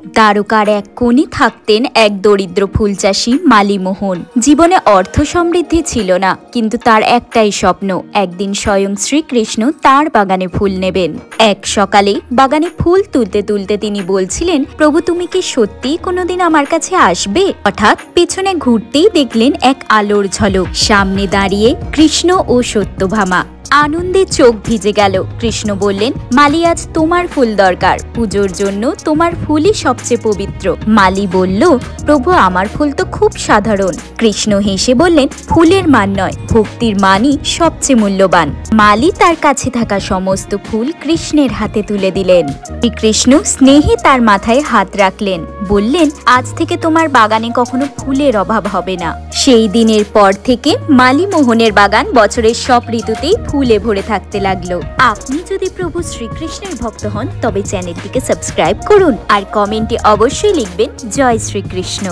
দ্বারকার এক কোণে থাকতেন এক দরিদ্র ফুলচাষী মালিমোহন। জীবনে অর্থ সমৃদ্ধি ছিল না, কিন্তু তার একটাই স্বপ্ন, একদিন স্বয়ং শ্রীকৃষ্ণ তার বাগানে ফুল নেবেন। এক সকালে বাগানে ফুল তুলতে তুলতে তিনি বলছিলেন, প্রভু তুমি কি সত্যিই কোনোদিন আমার কাছে আসবে? হঠাৎ পেছনে ঘুরতেই দেখলেন এক আলোর ঝলক। সামনে দাঁড়িয়ে কৃষ্ণ ও সত্যভামা। আনন্দে চোখ ভিজে গেল। কৃষ্ণ বললেন, মালি আজ তোমার ফুল দরকার, পুজোর জন্য তোমার ফুলই সবচেয়ে পবিত্র। মালি বলল, প্রভু আমার ফুল তো খুব সাধারণ। কৃষ্ণ হেসে বললেন, ফুলের মান নয়, ভক্তির মানই সবচেয়ে মূল্যবান। মালি তার কাছে থাকা সমস্ত ফুল কৃষ্ণের হাতে তুলে দিলেন। শ্রীকৃষ্ণ স্নেহে তার মাথায় হাত রাখলেন, বললেন, আজ থেকে তোমার বাগানে কখনো ফুলের অভাব হবে না। সেই দিনের পর থেকে মালিমোহনের বাগান বছরের সব ঋতুতেই ফুলে ভরে থাকতে লাগলো। আপনি যদি প্রভু শ্রীকৃষ্ণের ভক্ত হন তবে চ্যানেলটিকে সাবস্ক্রাইব করুন আর কমেন্টে অবশ্যই লিখবেন জয় শ্রীকৃষ্ণ।